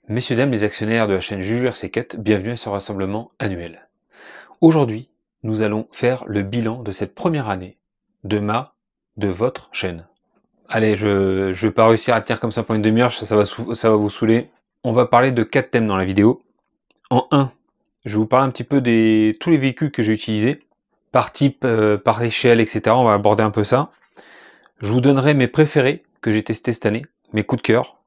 Messieurs, dames, les actionnaires de la chaîne Juju RC4, bienvenue à ce rassemblement annuel. Aujourd'hui, nous allons faire le bilan de cette première année de votre chaîne. Allez, je vais pas réussir à tenir comme ça pendant une demi-heure, ça va vous saouler. On va parler de 4 thèmes dans la vidéo. En 1, je vais vous parler un petit peu de tous les véhicules que j'ai utilisés, par type, par échelle, etc. On va aborder un peu ça. Je vous donnerai mes préférés que j'ai testés cette année, mes coups de cœur.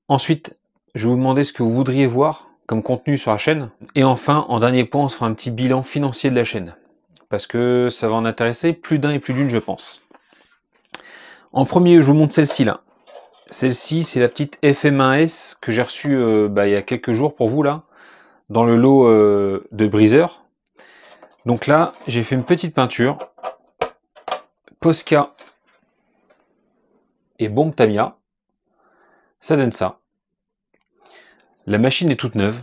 Ensuite, je vais vous demander ce que vous voudriez voir comme contenu sur la chaîne. Et enfin, en dernier point, on se fera un petit bilan financier de la chaîne. Parce que ça va en intéresser plus d'un et plus d'une, je pense. En premier, je vous montre celle-ci là. Celle-ci, c'est la petite FM1S que j'ai reçue il y a quelques jours pour vous là, dans le lot de briseur. Donc là, j'ai fait une petite peinture. Posca et bombe Tamiya. Ça donne ça. La machine est toute neuve.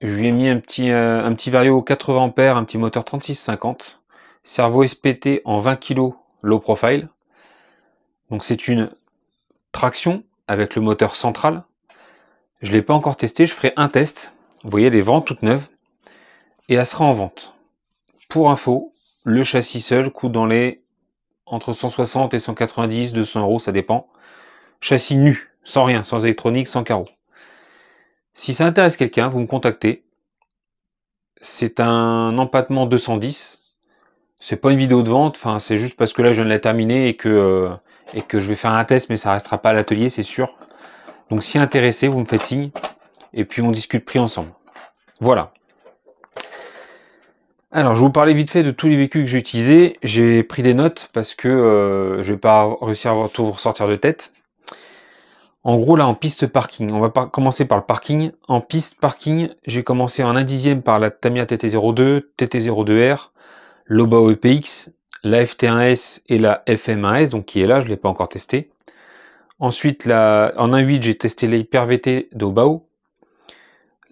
Je lui ai mis un petit Vario 80 A, un petit moteur 3650, servo SPT en 20 kg low profile. Donc c'est une traction avec le moteur central. Je ne l'ai pas encore testé, je ferai un test. Vous voyez, elle est vraiment toute neuve. Et elle sera en vente. Pour info, le châssis seul coûte dans les entre 160 et 190, 200 euros, ça dépend. Châssis nu, sans rien, sans électronique, sans carreau. Si ça intéresse quelqu'un, vous me contactez. C'est un empattement 210. C'est pas une vidéo de vente, enfin c'est juste parce que là je viens de la terminer et que je vais faire un test, mais ça restera pas à l'atelier, c'est sûr. Donc si intéressé, vous me faites signe et puis on discute prix ensemble. Voilà. Alors je vais vous parler vite fait de tous les véhicules que j'ai utilisés. J'ai pris des notes parce que je vais pas réussir à tout vous ressortir de tête. En gros là en piste parking, on va commencer par le parking. En piste parking, j'ai commencé en 1/10 par la Tamiya TT02, TT02R, l'Obao EPX, la FT1S et la FM1S, donc qui est là, je ne l'ai pas encore testé. Ensuite, en 1.8, j'ai testé la Hyper VT d'Obao,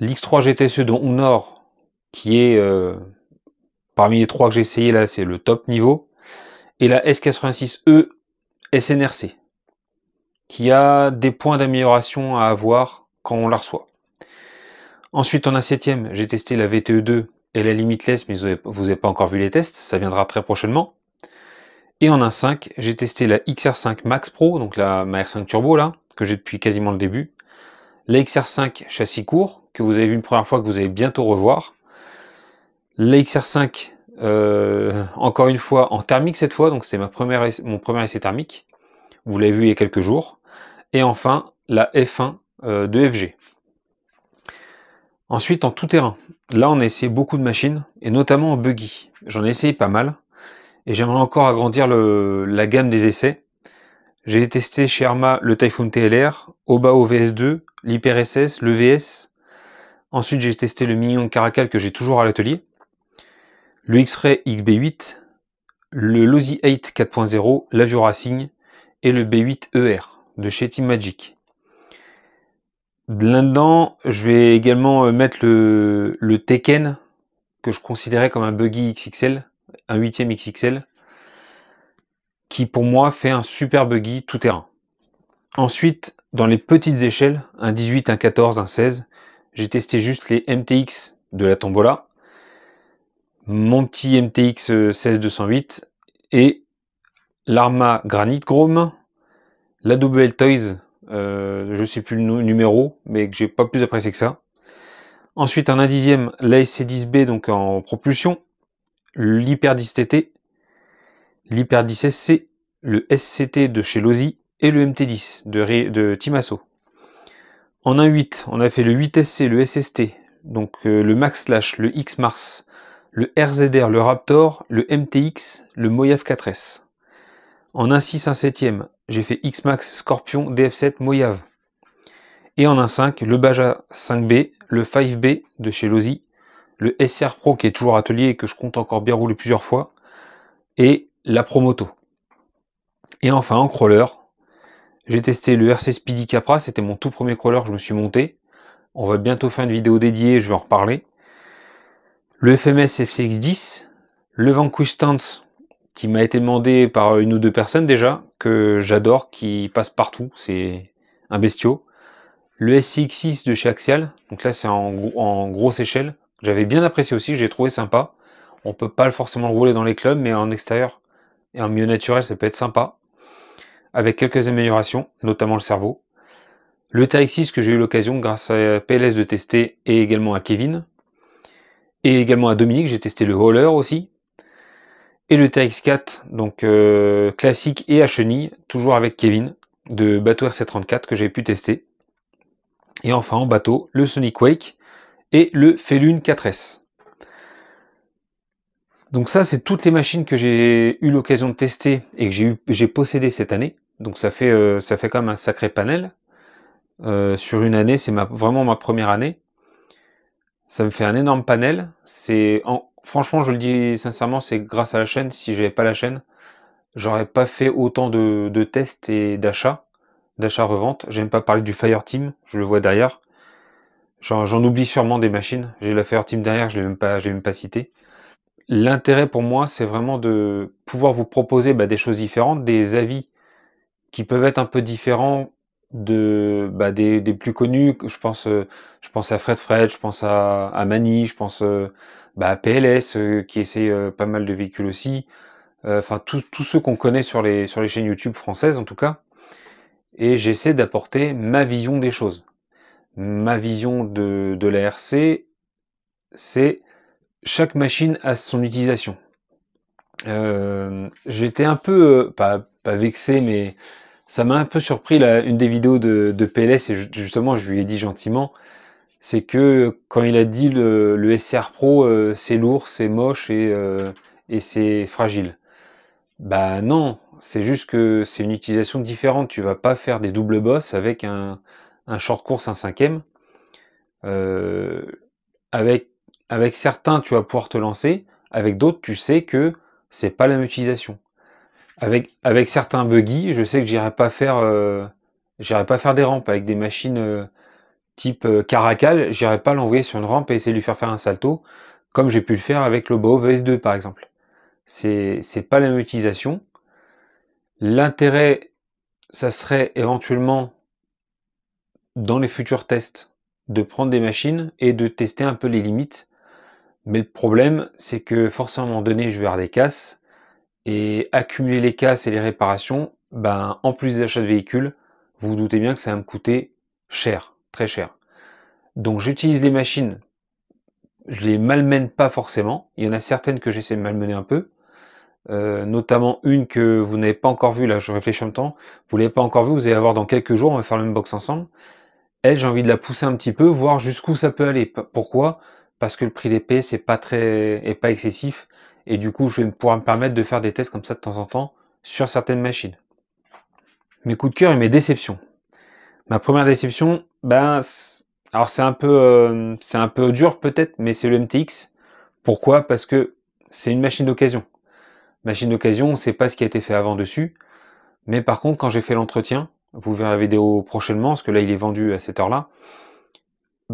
l'X3 GTSE de Honor, qui est parmi les trois que j'ai essayé là, c'est le top niveau, et la S86E SNRC, qui a des points d'amélioration à avoir quand on la reçoit. Ensuite, en 1/7, j'ai testé la VTE2 et la Limitless, mais vous n'avez pas encore vu les tests, ça viendra très prochainement. Et en 1.5, j'ai testé la XR5 Max Pro, donc ma R5 Turbo là, que j'ai depuis quasiment le début. La XR5 châssis court, que vous avez vu une première fois, que vous allez bientôt revoir. La XR5, encore une fois, en thermique cette fois, donc c'était mon premier essai thermique. Vous l'avez vu il y a quelques jours. Et enfin, la F1 de FG. Ensuite, en tout terrain. Là, on a essayé beaucoup de machines, et notamment en buggy. J'en ai essayé pas mal. Et j'aimerais encore agrandir la gamme des essais. J'ai testé chez Arma le Typhoon TLR, Obao VS2, l'Hyper SS, le VS. Ensuite, j'ai testé le Minion Caracal que j'ai toujours à l'atelier, le X-Ray XB8, le Losi 8 4.0, l'Avio Racing et le B8 ER de chez Team Magic. Là-dedans, je vais également mettre le Tekken, que je considérais comme un buggy XXL, un 8e XXL, qui pour moi fait un super buggy tout terrain. Ensuite, dans les petites échelles, un 18, un 14, un 16, j'ai testé juste les MTX de la Tombola, mon petit MTX 16208 et l'Arma Granite Chrome, la WL Toys, je ne sais plus le numéro, mais que j'ai pas plus apprécié que ça. Ensuite, en 1/10, l'ASC10B, donc en propulsion, l'Hyper 10 TT, l'Hyper 10 SC, le SCT de chez Losi et le MT10 de Team Asso. En 1.8, on a fait le 8SC, le SST, donc le Max Slash, le X Mars, le RZR, le Raptor, le MTX, le Mojave 4S. En 1.6, 1/7, j'ai fait X-Max, Scorpion, DF7, Mojave. Et en 1.5, le Baja 5B, le 5B de chez Losi, le SR Pro qui est toujours atelier et que je compte encore bien rouler plusieurs fois, et la Promoto. Et enfin, en crawler, j'ai testé le RC Speedy Capra, c'était mon tout premier crawler que je me suis monté. On va bientôt faire une vidéo dédiée, je vais en reparler. Le FMS FCX10, le Vanquish Stance, qui m'a été demandé par une ou deux personnes déjà, que j'adore, qui passe partout, c'est un bestiau. Le SCX6 de chez Axial, donc là c'est en grosse échelle. J'avais bien apprécié aussi, j'ai trouvé sympa. On peut pas forcément le rouler dans les clubs, mais en extérieur et en milieu naturel, ça peut être sympa. Avec quelques améliorations, notamment le cerveau. Le TX6 que j'ai eu l'occasion, grâce à PLS, de tester, et également à Kevin. Et également à Dominique, j'ai testé le Roller aussi. Et le TX4, donc classique et à chenille, toujours avec Kevin, de bateau RC34 que j'ai pu tester. Et enfin en bateau, le Sonic Wake et le Felune 4S. Donc ça, c'est toutes les machines que j'ai eu l'occasion de tester et que j'ai possédé cette année. Donc ça fait quand même un sacré panel. Sur une année, c'est vraiment ma première année. Ça me fait un énorme panel. Franchement, je le dis sincèrement, c'est grâce à la chaîne. Si j'avais pas la chaîne, j'aurais pas fait autant de tests et d'achat-revente. J'aime pas parler du Fireteam, je le vois derrière. J'en oublie sûrement des machines. J'ai la Fireteam derrière, je l'ai même pas cité. L'intérêt pour moi, c'est vraiment de pouvoir vous proposer des choses différentes, des avis qui peuvent être un peu différents des plus connus. Je pense à Fred, je pense à Mani, je pense à PLS qui essaie pas mal de véhicules aussi. Enfin, tous ceux qu'on connaît sur les chaînes YouTube françaises en tout cas. Et j'essaie d'apporter ma vision des choses. Ma vision de la RC, c'est chaque machine a son utilisation. J'étais un peu, pas vexé, mais ça m'a un peu surpris là, une des vidéos de PLS, et justement je lui ai dit gentiment, c'est que quand il a dit le SCR Pro, c'est lourd, c'est moche et c'est fragile. Bah non, c'est juste que c'est une utilisation différente. Tu vas pas faire des doubles bosses avec un short course, un cinquième. Euh, avec, avec certains, tu vas pouvoir te lancer. Avec d'autres, tu sais que c'est pas la même utilisation. Avec certains buggy, je sais que j'irai pas faire des rampes avec des machines type Caracal. J'irai pas l'envoyer sur une rampe et essayer de lui faire un salto, comme j'ai pu le faire avec le Bao VS2 par exemple. C'est pas la même utilisation. L'intérêt, ça serait éventuellement, dans les futurs tests, de prendre des machines et de tester un peu les limites. Mais le problème, c'est que forcément, à un moment donné, je vais avoir des casses. Et accumuler les casses et les réparations, en plus des achats de véhicules, vous vous doutez bien que ça va me coûter cher, très cher. Donc j'utilise les machines, je les malmène pas forcément. Il y en a certaines que j'essaie de malmener un peu. Notamment une que vous n'avez pas encore vue, là je réfléchis en même temps, vous l'avez pas encore vue, vous allez la voir dans quelques jours, on va faire le même box ensemble. Elle, j'ai envie de la pousser un petit peu, voir jusqu'où ça peut aller. Pourquoi? Parce que le prix d'épée, c'est pas est pas excessif, et du coup je vais pouvoir me permettre de faire des tests comme ça de temps en temps sur certaines machines. Mes coups de cœur et mes déceptions. Ma première déception, alors c'est un peu dur peut-être, mais c'est le MTX. Pourquoi? Parce que c'est une machine d'occasion. Machine d'occasion, on ne sait pas ce qui a été fait avant dessus. Mais par contre, quand j'ai fait l'entretien, vous verrez la vidéo prochainement, parce que là il est vendu à cette heure-là.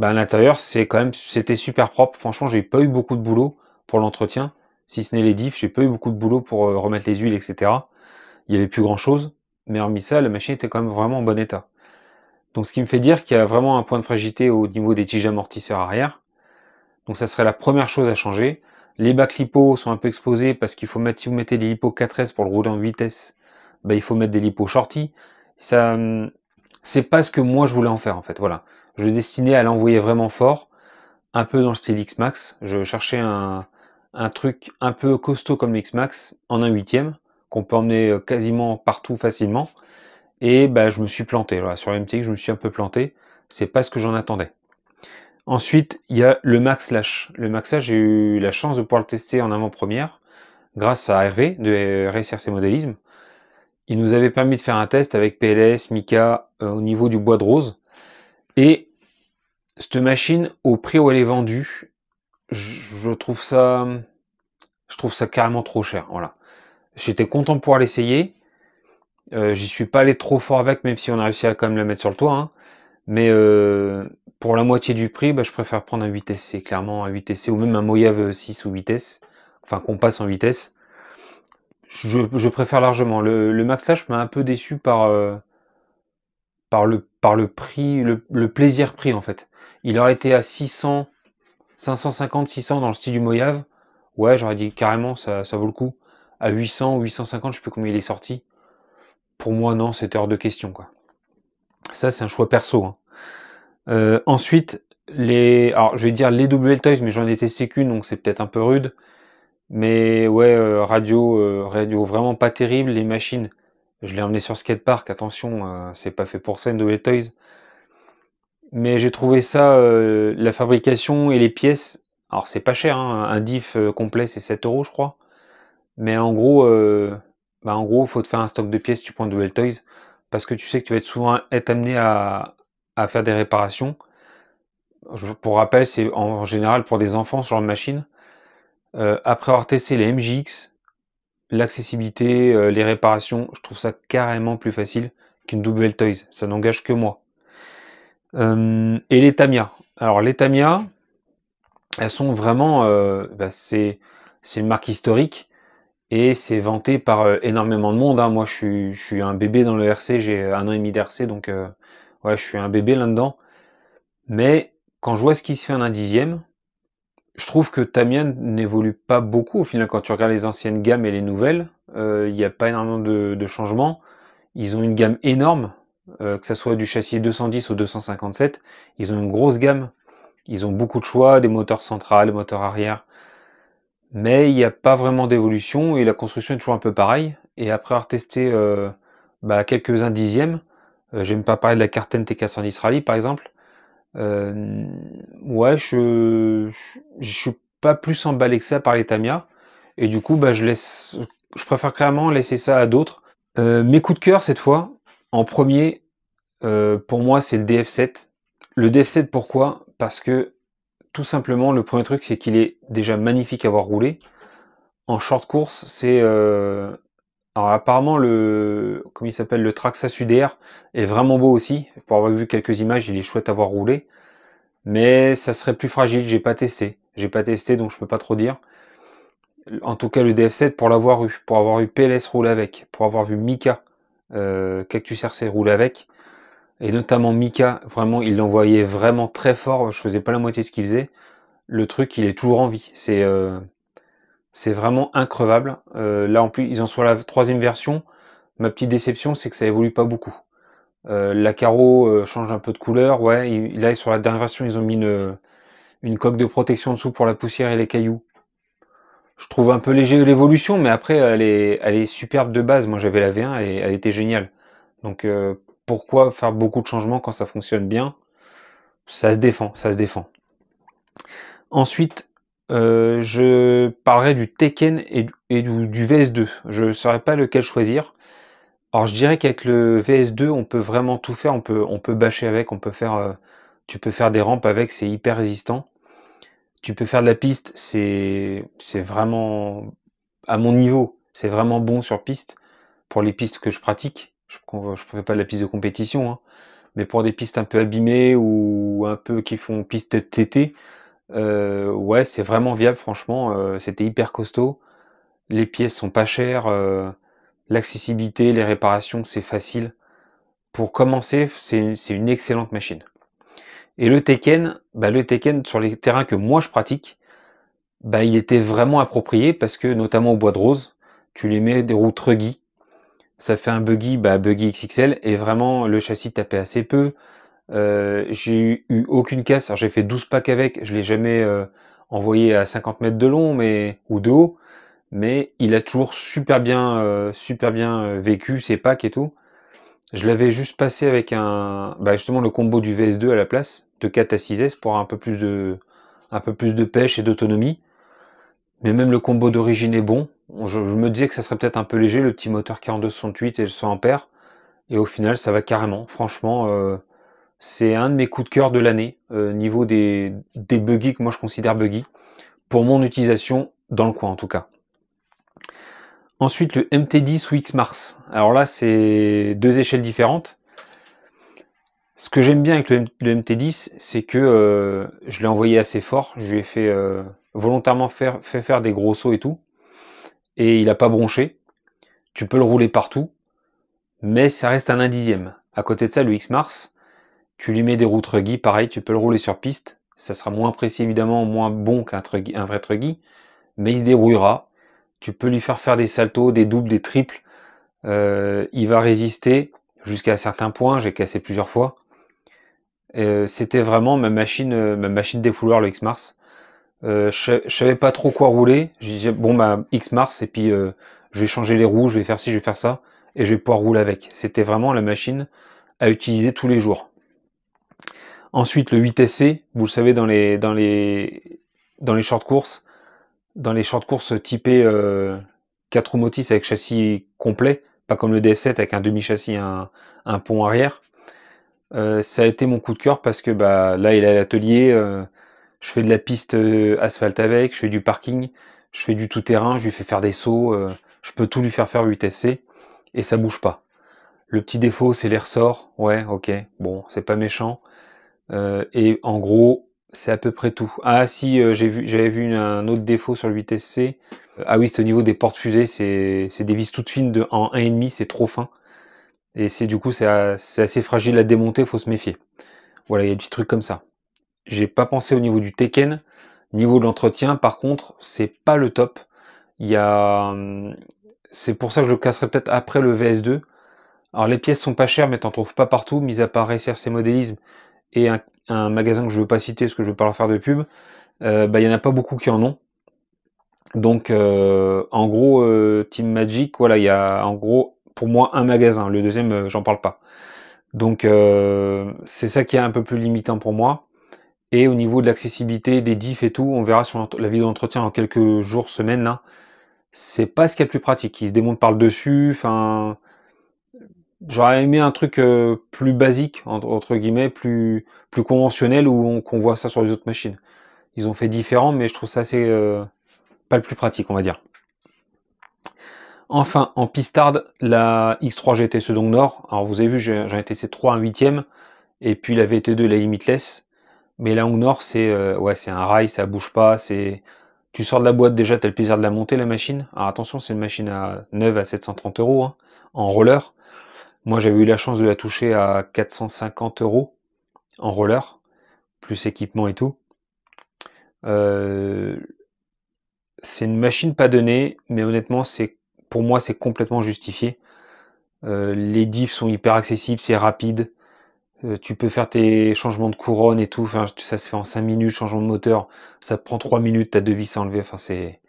À l'intérieur, c'était super propre. Franchement, j'ai pas eu beaucoup de boulot pour l'entretien, si ce n'est les diffs. J'ai pas eu beaucoup de boulot pour remettre les huiles, etc. Il y avait plus grand chose. Mais hormis ça, la machine était quand même vraiment en bon état. Donc ce qui me fait dire qu'il y a vraiment un point de fragilité au niveau des tiges amortisseurs arrière. Donc ça serait la première chose à changer. Les bacs lipo sont un peu exposés parce qu'il faut mettre, si vous mettez des lipo 4S pour le rouler en vitesse, il faut mettre des lipo shorty. Ça, c'est pas ce que moi je voulais en faire en fait. Voilà, je destinais à l'envoyer vraiment fort, un peu dans le style X-Max. Je cherchais un truc un peu costaud comme l'X-Max en un huitième qu'on peut emmener quasiment partout facilement. Et je me suis planté. Voilà, sur MTX, je me suis un peu planté. C'est pas ce que j'en attendais. Ensuite, il y a le Max Slash. Le Max Slash, j'ai eu la chance de pouvoir le tester en avant-première grâce à Hervé de RSRC Modélisme. Il nous avait permis de faire un test avec PLS, Mika au niveau du bois de rose. Et cette machine, au prix où elle est vendue, je trouve ça carrément trop cher. Voilà. J'étais content de pouvoir l'essayer. J'y suis pas allé trop fort avec, même si on a réussi à quand même la mettre sur le toit. Hein. Mais pour la moitié du prix, je préfère prendre un 8SC, clairement un 8SC, ou même un Moyave 6 ou vitesse, enfin qu'on passe en vitesse. Je préfère largement. Le Max Slash m'a un peu déçu par le prix, le plaisir prix en fait. Il aurait été à 600, 550, 600 dans le style du Mojave. Ouais, j'aurais dit carrément ça vaut le coup. À 800 ou 850, je sais plus combien il est sorti. Pour moi, non, c'était hors de question, quoi. Ça, c'est un choix perso, hein. Ensuite, alors je vais dire les WL Toys, mais j'en ai testé qu'une, donc c'est peut-être un peu rude. Mais ouais, radio vraiment pas terrible. Les machines, je l'ai emmené sur skatepark. Attention, c'est pas fait pour ça, une WL Toys. Mais j'ai trouvé ça, la fabrication et les pièces. Alors c'est pas cher, hein, un diff complet c'est 7 euros, je crois. Mais en gros, faut te faire un stock de pièces, tu prends une Duel Toys, parce que tu sais que tu vas être souvent être amené à faire des réparations. Pour rappel, c'est en général pour des enfants ce genre de machine. Après avoir testé les MJX, l'accessibilité, les réparations, je trouve ça carrément plus facile qu'une Duel Toys. Ça n'engage que moi. Et les Tamiya. Alors les Tamiya, elles sont vraiment, c'est une marque historique. Et c'est vanté par énormément de monde, hein. Moi, je suis un bébé dans le RC, j'ai 1 an et demi d'RC, donc ouais, je suis un bébé là-dedans. Mais quand je vois ce qui se fait en un dixième, je trouve que Tamiya n'évolue pas beaucoup. Au final, quand tu regardes les anciennes gammes et les nouvelles, il n'y a pas énormément de changements. Ils ont une gamme énorme, que ce soit du châssis 210 ou 257. Ils ont une grosse gamme. Ils ont beaucoup de choix, des moteurs centrales, des moteurs arrière. Mais il n'y a pas vraiment d'évolution et la construction est toujours un peu pareille. Et après avoir testé quelques-uns dixièmes, j'aime pas parler de la Carten T410 Rally par exemple, euh, ouais, je suis pas plus emballé que ça par les Tamiya. Et du coup, je préfère carrément laisser ça à d'autres. Mes coups de cœur cette fois, en premier, pour moi, c'est le DF7. Le DF7, pourquoi? Parce que tout simplement, le premier truc, c'est qu'il est déjà magnifique à voir rouler. En short course, alors apparemment comment il s'appelle, le Traxxas UDR est vraiment beau aussi. Pour avoir vu quelques images, il est chouette à voir rouler. Mais ça serait plus fragile, j'ai pas testé. J'ai pas testé, donc je peux pas trop dire. En tout cas, le DF7, pour avoir eu PLS rouler avec, pour avoir vu Mika, Cactus RC rouler avec, et notamment Mika, vraiment, il l'envoyait vraiment très fort. Je faisais pas la moitié de ce qu'il faisait. Le truc, il est toujours en vie. C'est vraiment increvable. Là, en plus, ils en sont à la troisième version. Ma petite déception, c'est que ça évolue pas beaucoup. La carreau change un peu de couleur. Ouais, là, sur la dernière version, ils ont mis une coque de protection dessous pour la poussière et les cailloux. Je trouve un peu léger l'évolution, mais après, elle est superbe de base. Moi, j'avais la V1, elle était géniale. Donc, pourquoi faire beaucoup de changements quand ça fonctionne bien? Ça se défend, ça se défend. Ensuite, je parlerai du Tekken et du VS2. Je ne saurais pas lequel choisir. Alors je dirais qu'avec le VS2, on peut vraiment tout faire. On peut bâcher avec, tu peux faire des rampes avec, c'est hyper résistant. Tu peux faire de la piste, c'est vraiment à mon niveau, c'est vraiment bon sur piste pour les pistes que je pratique. Je fais pas de la piste de compétition, hein, mais pour des pistes un peu abîmées ou un peu qui font piste TT, ouais, c'est vraiment viable, franchement. C'était hyper costaud. Les pièces sont pas chères. L'accessibilité, les réparations, c'est facile. Pour commencer, c'est une excellente machine. Et le Tekken, sur les terrains que moi je pratique, il était vraiment approprié parce que, notamment au Bois de Rose, tu les mets des routes ruggy. Ça fait un buggy XXL et vraiment le châssis tapait assez peu. J'ai eu aucune casse. Alors j'ai fait 12 packs avec, je l'ai jamais envoyé à 50 mètres de long ou de haut, mais il a toujours super bien vécu ses packs et tout. Je l'avais juste passé avec justement le combo du VS2 à la place, de 4 à 6S pour un peu plus de pêche et d'autonomie. Mais même le combo d'origine est bon. Je me disais que ça serait peut-être un peu léger, le petit moteur 4268 et le 100 ampères. Et au final, ça va carrément. Franchement, c'est un de mes coups de cœur de l'année, niveau des buggy que moi je considère buggy, pour mon utilisation dans le coin en tout cas. Ensuite, le MT10 ou X-Mars. Alors là, c'est deux échelles différentes. Ce que j'aime bien avec le MT10, c'est que je l'ai envoyé assez fort. Je lui ai fait volontairement fait faire des gros sauts et tout. Et il n'a pas bronché. Tu peux le rouler partout. Mais ça reste un 1/10. À côté de ça, le X-Mars, tu lui mets des roues truggy, pareil, tu peux le rouler sur piste. Ça sera moins précis évidemment, moins bon un vrai truggy, mais il se débrouillera. Tu peux lui faire des saltos, des doubles, des triples. Il va résister jusqu'à un certain point. J'ai cassé plusieurs fois. C'était vraiment ma machine défouloir, le X-Mars. Je savais pas trop quoi rouler. J'ai dit bon bah X-Mars et puis je vais changer les roues, je vais faire ci, je vais faire ça et je vais pouvoir rouler avec. C'était vraiment la machine à utiliser tous les jours. Ensuite le 8SC, vous le savez dans les short courses, typés 4 roues motrices avec châssis complet, pas comme le DF7 avec un demi-châssis, un pont arrière. Ça a été mon coup de cœur parce que bah là il est à l'atelier, je fais de la piste asphalte avec, je fais du parking, je fais du tout-terrain, je lui fais faire des sauts, je peux tout lui faire 8SC et ça bouge pas. Le petit défaut c'est les ressorts, ouais ok, bon c'est pas méchant. Et en gros c'est à peu près tout. Ah si j'avais vu un autre défaut sur le 8SC, ah oui c'est au niveau des portes fusées, c'est des vis toutes fines en 1,5, c'est trop fin. Et du coup c'est assez fragile à démonter, faut se méfier. Voilà, il y a des petits trucs comme ça. J'ai pas pensé au niveau du Tekken. Niveau de l'entretien, par contre, c'est pas le top. Il y a, c'est pour ça que je le casserai peut-être après le VS2. Alors les pièces sont pas chères, mais t'en trouves pas partout, mis à part SRC Modélisme et un magasin que je veux pas citer parce que je veux pas leur faire de pub. Bah il y en a pas beaucoup qui en ont. Donc en gros, Team Magic, voilà, il y a en gros pour moi un magasin. Le deuxième, j'en parle pas. Donc c'est ça qui est un peu plus limitant pour moi. Et au niveau de l'accessibilité des diffs et tout, on verra sur la vidéo d'entretien en quelques jours, semaines là. C'est pas ce qu'il y a de plus pratique. Il se démonte par le dessus. Enfin, j'aurais aimé un truc plus basique entre guillemets, plus conventionnel où qu'on voit ça sur les autres machines. Ils ont fait différent, mais je trouve ça assez pas le plus pratique, on va dire. Enfin, en pistarde, la X3 GT donc Nord. Alors vous avez vu, j'en ai testé 3 un 8ème, et puis la VT2 la Limitless. Mais la Hong Nord, c'est ouais, c'est un rail, ça bouge pas. Tu sors de la boîte déjà, t'as le plaisir de la monter la machine. Alors attention, c'est une machine neuve à 730 euros hein, en roller. Moi, j'avais eu la chance de la toucher à 450 euros en roller, plus équipement et tout. C'est une machine pas donnée, mais honnêtement, pour moi, c'est complètement justifié. Les diffs sont hyper accessibles, c'est rapide. Tu peux faire tes changements de couronne et tout, enfin, ça se fait en 5 minutes, changement de moteur, ça te prend 3 minutes, t'as deux vis à enlever, enfin ouais,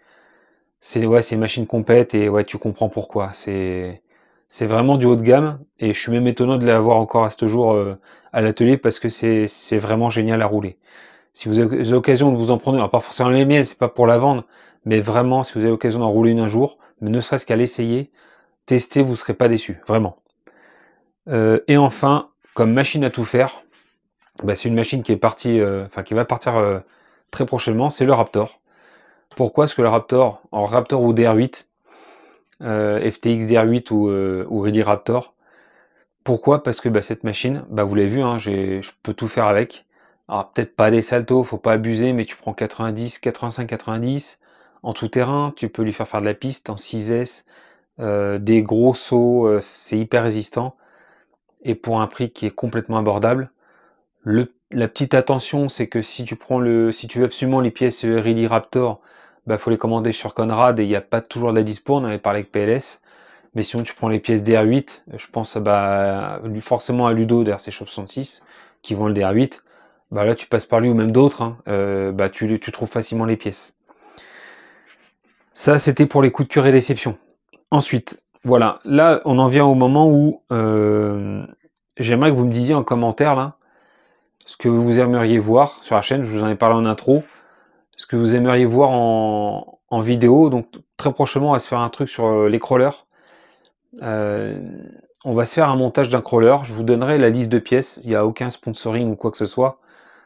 c'est une machine complète et ouais, tu comprends pourquoi. C'est vraiment du haut de gamme et je suis même étonné de l'avoir encore à ce jour à l'atelier parce que c'est vraiment génial à rouler. Si vous avez l'occasion de vous en prendre, alors pas forcément les miennes, c'est pas pour la vendre, mais vraiment, si vous avez l'occasion d'en rouler une un jour, mais ne serait-ce qu'à l'essayer, tester, vous serez pas déçu, vraiment. Et enfin, comme machine à tout faire, bah, c'est une machine qui est partie, enfin qui va partir très prochainement, c'est le Raptor. Pourquoi est-ce que le Raptor, en Raptor ou DR8, FTX DR8 ou Ridley Raptor, pourquoi? Parce que bah, cette machine, bah, vous l'avez vu, hein, je peux tout faire avec. Alors peut-être pas des saltos, faut pas abuser, mais tu prends 90, 85, 90 en tout terrain, tu peux lui faire de la piste en 6S, des gros sauts, c'est hyper résistant et pour un prix qui est complètement abordable. La petite attention, c'est que si tu veux absolument les pièces Ridley Raptor, bah faut les commander sur Conrad et il n'y a pas toujours de la dispo. On avait parlé avec PLS, mais sinon tu prends les pièces DR8. Je pense forcément à Ludo d'RC Shop 66 qui vend le DR8. Bah là tu passes par lui ou même d'autres, hein, bah tu trouves facilement les pièces. Ça c'était pour les coups de cœur et déception. Ensuite, voilà, là on en vient au moment où j'aimerais que vous me disiez en commentaire là ce que vous aimeriez voir sur la chaîne. Je vous en ai parlé en intro, ce que vous aimeriez voir en vidéo. Donc très prochainement on va se faire un truc sur les crawlers. On va se faire un montage d'un crawler, je vous donnerai la liste de pièces, il n'y a aucun sponsoring ou quoi que ce soit,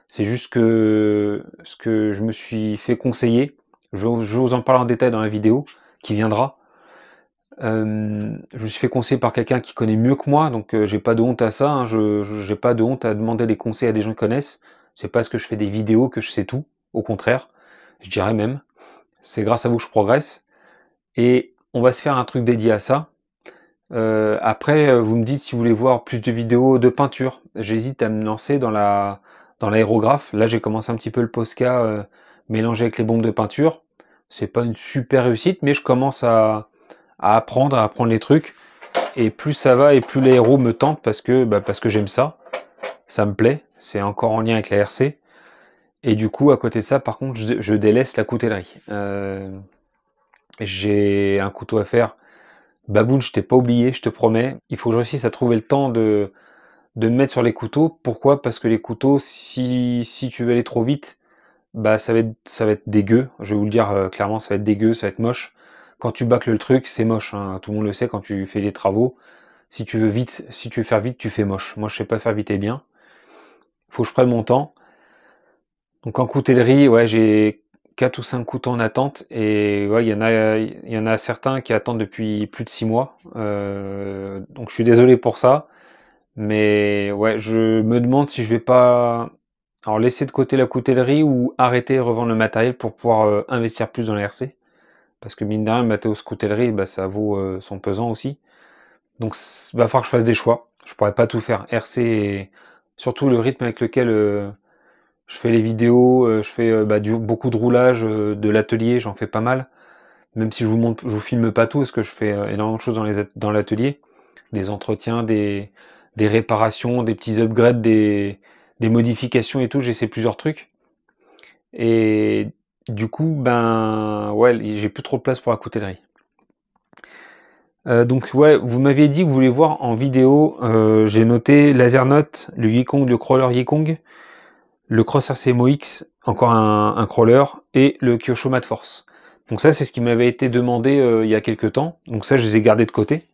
c'est juste que ce que je me suis fait conseiller, je vais vous en parler en détail dans la vidéo qui viendra. Je me suis fait conseiller par quelqu'un qui connaît mieux que moi, donc j'ai pas de honte à ça, hein. J'ai pas de honte à demander des conseils à des gens qui connaissent, c'est parce que je fais des vidéos que je sais tout, au contraire, je dirais même, c'est grâce à vous que je progresse, et on va se faire un truc dédié à ça. Après, vous me dites si vous voulez voir plus de vidéos de peinture. J'hésite à me lancer dans l'aérographe. Là, j'ai commencé un petit peu le Posca mélangé avec les bombes de peinture. C'est pas une super réussite, mais je commence à apprendre les trucs. Et plus ça va et plus l'aéro me tente parce que j'aime ça. Ça me plaît. C'est encore en lien avec la RC. Et du coup, à côté de ça, par contre, je délaisse la coutellerie. J'ai un couteau à faire. Baboune, je t'ai pas oublié, je te promets. Il faut que je réussisse à trouver le temps de me mettre sur les couteaux. Pourquoi? Parce que les couteaux, si tu veux aller trop vite, bah ça va être dégueu. Je vais vous le dire clairement, ça va être dégueu, ça va être moche. Quand tu bâcles le truc, c'est moche, hein. Tout le monde le sait quand tu fais des travaux. Si tu veux faire vite, tu fais moche. Moi, je sais pas faire vite et bien. Faut que je prenne mon temps. Donc en coutellerie, ouais, j'ai 4 ou 5 couteaux en attente et ouais, il y en a certains qui attendent depuis plus de 6 mois. Donc je suis désolé pour ça, mais ouais, je me demande si je vais pas alors laisser de côté la coutellerie ou arrêter et revendre le matériel pour pouvoir investir plus dans la RC. Parce que mine de rien, le matos coutellerie, bah, ça vaut son pesant aussi. Donc va falloir que je fasse des choix. Je pourrais pas tout faire. RC et surtout le rythme avec lequel je fais les vidéos, je fais beaucoup de roulage, de l'atelier, j'en fais pas mal. Même si je vous filme pas tout, parce que je fais énormément de choses dans l'atelier. Des entretiens, des réparations, des petits upgrades, des modifications et tout, j'essaie plusieurs trucs. Et du coup, ben ouais, j'ai plus trop de place pour la coutellerie. Donc ouais, vous m'aviez dit que vous voulez voir en vidéo, j'ai noté Lasernote, le Yikong, le crawler Yikong, le Cross RC MoX, encore un crawler, et le Kyosho Mat Force. Donc ça, c'est ce qui m'avait été demandé il y a quelques temps. Donc ça, je les ai gardés de côté.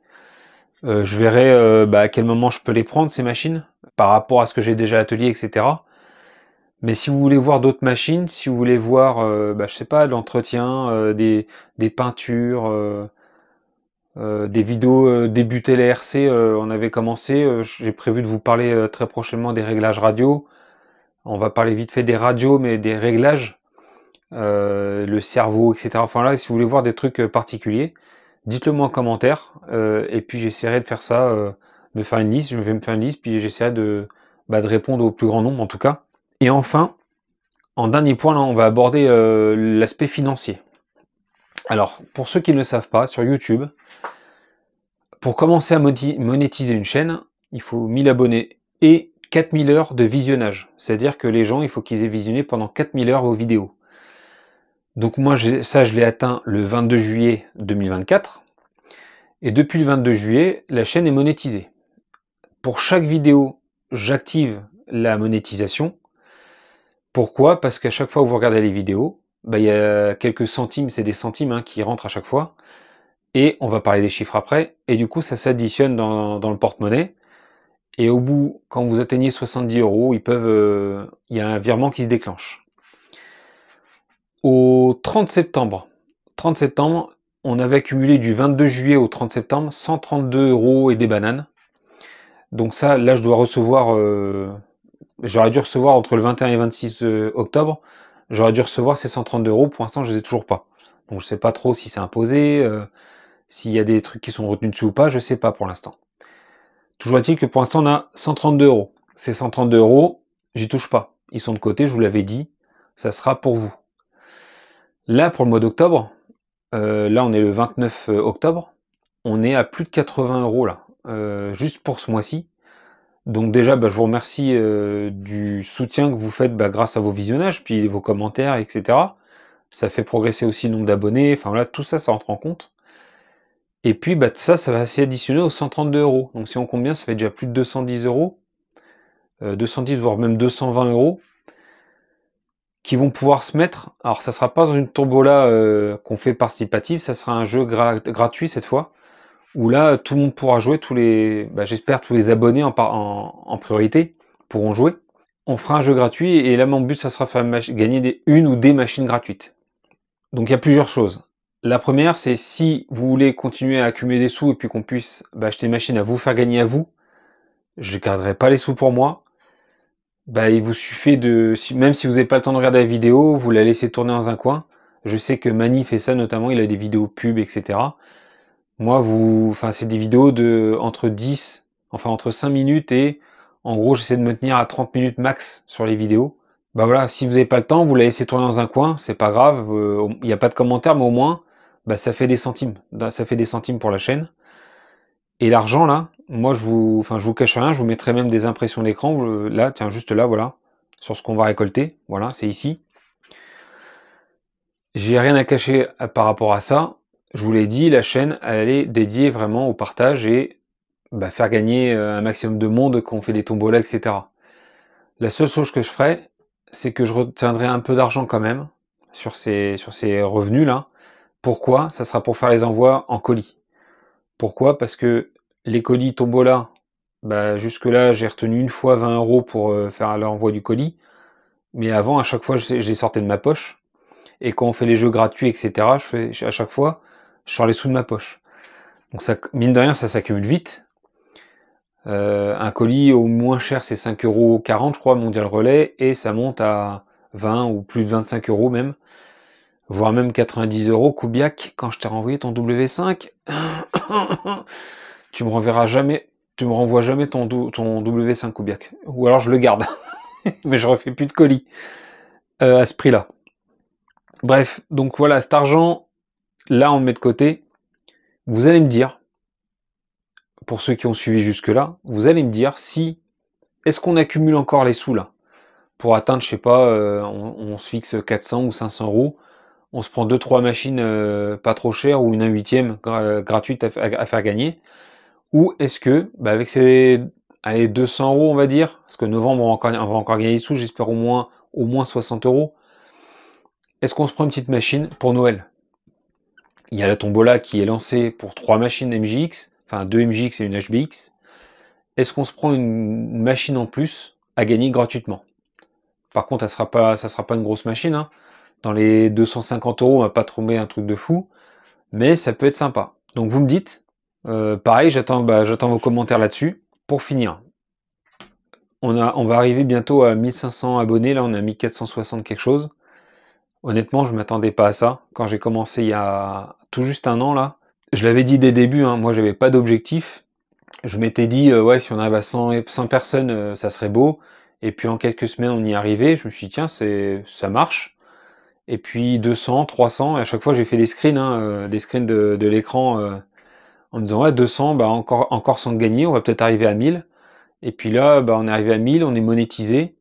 Je verrai à quel moment je peux les prendre, ces machines, par rapport à ce que j'ai déjà atelier, etc. Mais si vous voulez voir d'autres machines, si vous voulez voir, je sais pas, de l'entretien, des peintures, des vidéos débuter les RC, on avait commencé. J'ai prévu de vous parler très prochainement des réglages radio. On va parler vite fait des radios, mais des réglages, le cerveau, etc. Enfin là, si vous voulez voir des trucs particuliers, dites-le moi en commentaire, et puis j'essaierai de faire ça, me faire une liste. Je vais me faire une liste, puis j'essaierai de répondre au plus grand nombre en tout cas. Et enfin, en dernier point, là, on va aborder l'aspect financier. Alors, pour ceux qui ne le savent pas, sur YouTube, pour commencer à monétiser une chaîne, il faut 1000 abonnés et 4000 heures de visionnage. C'est-à-dire que les gens, il faut qu'ils aient visionné pendant 4000 heures vos vidéos. Donc moi, ça, je l'ai atteint le 22 juillet 2024. Et depuis le 22 juillet, la chaîne est monétisée. Pour chaque vidéo, j'active la monétisation. Pourquoi? Parce qu'à chaque fois que vous regardez les vidéos, il y a quelques centimes, c'est des centimes hein, qui rentrent à chaque fois. Et on va parler des chiffres après. Et du coup, ça s'additionne dans le porte-monnaie. Et au bout, quand vous atteignez 70 euros, il y a un virement qui se déclenche. Au 30 septembre, on avait accumulé du 22 juillet au 30 septembre 132 euros et des bananes. Donc ça, là, je dois recevoir, j'aurais dû recevoir entre le 21 et 26 octobre, j'aurais dû recevoir ces 132 euros. Pour l'instant, je les ai toujours pas. Donc je sais pas trop si c'est imposé, s'il y a des trucs qui sont retenus dessus ou pas, je sais pas pour l'instant. Toujours est-il que pour l'instant, on a 132 euros. Ces 132 euros, j'y touche pas. Ils sont de côté, je vous l'avais dit, ça sera pour vous. Là, pour le mois d'octobre, là, on est le 29 octobre, on est à plus de 80 euros là, juste pour ce mois-ci. Donc déjà, je vous remercie du soutien que vous faites grâce à vos visionnages, puis vos commentaires, etc. Ça fait progresser aussi le nombre d'abonnés, enfin voilà, tout ça, ça rentre en compte. Et puis ça va s'y additionner aux 132 euros. Donc si on compte bien, ça fait déjà plus de 210 euros, 210 voire même 220 euros, qui vont pouvoir se mettre. Alors ça sera pas dans une tombola qu'on fait participative, ça sera un jeu gratuit cette fois, où là tout le monde pourra jouer, j'espère tous les abonnés en priorité pourront jouer. On fera un jeu gratuit et là mon but ça sera de faire gagner une ou des machines gratuites. Donc il y a plusieurs choses. La première, c'est si vous voulez continuer à accumuler des sous et puis qu'on puisse acheter une machine à vous faire gagner à vous, je ne garderai pas les sous pour moi. Il vous suffit même si vous n'avez pas le temps de regarder la vidéo, vous la laissez tourner dans un coin. Je sais que Mani fait ça notamment, il a des vidéos pubs, etc. Moi, enfin, c'est des vidéos de entre 5 minutes et en gros, j'essaie de me tenir à 30 minutes max sur les vidéos. Bah voilà, si vous n'avez pas le temps, vous la laissez tourner dans un coin, c'est pas grave, il n'y a pas de commentaires, mais au moins, bah, ça fait des centimes. Ça fait des centimes pour la chaîne. Et l'argent là, moi je vous cache rien, je vous mettrai même des impressions d'écran, là, tiens, juste là, voilà, sur ce qu'on va récolter, voilà, c'est ici. J'ai rien à cacher par rapport à ça. Je vous l'ai dit, la chaîne, elle est dédiée vraiment au partage et bah, faire gagner un maximum de monde quand on fait des tombolas, etc. La seule chose que je ferai, c'est que je retiendrai un peu d'argent quand même sur ces revenus-là. Pourquoi? Ça sera pour faire les envois en colis. Pourquoi? Parce que les colis tombola, bah, jusque-là, j'ai retenu une fois 20 € pour faire l'envoi du colis. Mais avant, à chaque fois, j'ai sorti de ma poche. Et quand on fait les jeux gratuits, etc., à chaque fois, je sors les sous de ma poche. Donc ça, mine de rien, ça s'accumule vite. Un colis au moins cher, c'est 5,40 €, je crois, Mondial Relais, et ça monte à 20 ou plus de 25 € même, voire même 90 € Kubiak, quand je t'ai renvoyé ton W5. Tu me renverras jamais, tu me renvoies jamais ton W5 Kubiak. Ou alors je le garde, mais je refais plus de colis à ce prix-là. Bref, donc voilà, cet argent, là on le met de côté. Vous allez me dire, pour ceux qui ont suivi jusque-là, vous allez me dire si, est-ce qu'on accumule encore les sous là pour atteindre, je sais pas, on se fixe 400 ou 500 €, on se prend 2-3 machines pas trop chères ou une 1/8 gratuite à faire gagner, ou est-ce que, bah, avec ces 200 € on va dire, parce que novembre on va encore gagner des sous, j'espère au moins 60 €, est-ce qu'on se prend une petite machine pour Noël? Il y a la tombola qui est lancée pour 3 machines MJX, enfin 2 MJX et une HBX. Est-ce qu'on se prend une machine en plus à gagner gratuitement? Par contre, ça sera pas une grosse machine, hein. Dans les 250 €, on va pas trouver un truc de fou, mais ça peut être sympa. Donc vous me dites, pareil, j'attends vos commentaires là-dessus. Pour finir, on va arriver bientôt à 1500 abonnés, là on a 1460 quelque chose. Honnêtement, je m'attendais pas à ça. Quand j'ai commencé il y a tout juste un an là, je l'avais dit dès le début, hein, moi j'avais pas d'objectif. Je m'étais dit, ouais, si on arrive à 100 personnes, ça serait beau. Et puis en quelques semaines, on y est arrivé. Je me suis dit, tiens, ça marche. Et puis 200, 300, et à chaque fois, j'ai fait des screens, hein, des screens de l'écran en me disant, ouais, 200, bah, encore sans gagner, on va peut-être arriver à 1000. Et puis là, bah, on est arrivé à 1000, on est monétisé.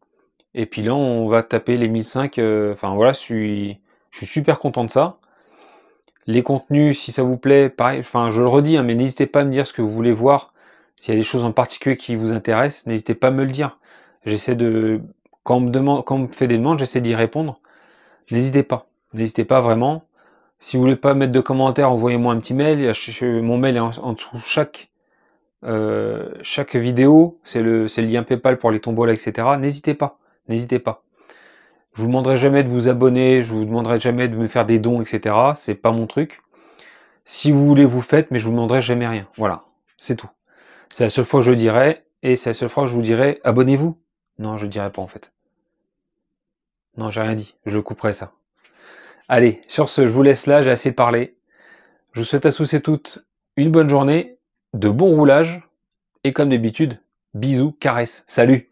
Et puis là, on va taper les 1005. Enfin voilà, je suis super content de ça. Les contenus, si ça vous plaît, pareil, enfin je le redis, hein, mais n'hésitez pas à me dire ce que vous voulez voir. S'il y a des choses en particulier qui vous intéressent, n'hésitez pas à me le dire. J'essaie de, quand on me fait des demandes, j'essaie d'y répondre. N'hésitez pas vraiment. Si vous voulez pas mettre de commentaires, envoyez-moi un petit mail. Mon mail est en dessous chaque vidéo. C'est le lien PayPal pour les tombolas, etc. N'hésitez pas, n'hésitez pas. Je vous demanderai jamais de vous abonner, je vous demanderai jamais de me faire des dons, etc. C'est pas mon truc. Si vous voulez, vous faites, mais je vous demanderai jamais rien. Voilà, c'est tout. C'est la seule fois que je dirai, et c'est la seule fois que je vous dirai abonnez-vous. Non, je ne dirai pas en fait. Non, j'ai rien dit. Je couperai ça. Allez, sur ce, je vous laisse là, j'ai assez parlé. Je vous souhaite à tous et toutes une bonne journée, de bons roulages, et comme d'habitude, bisous, caresses, salut!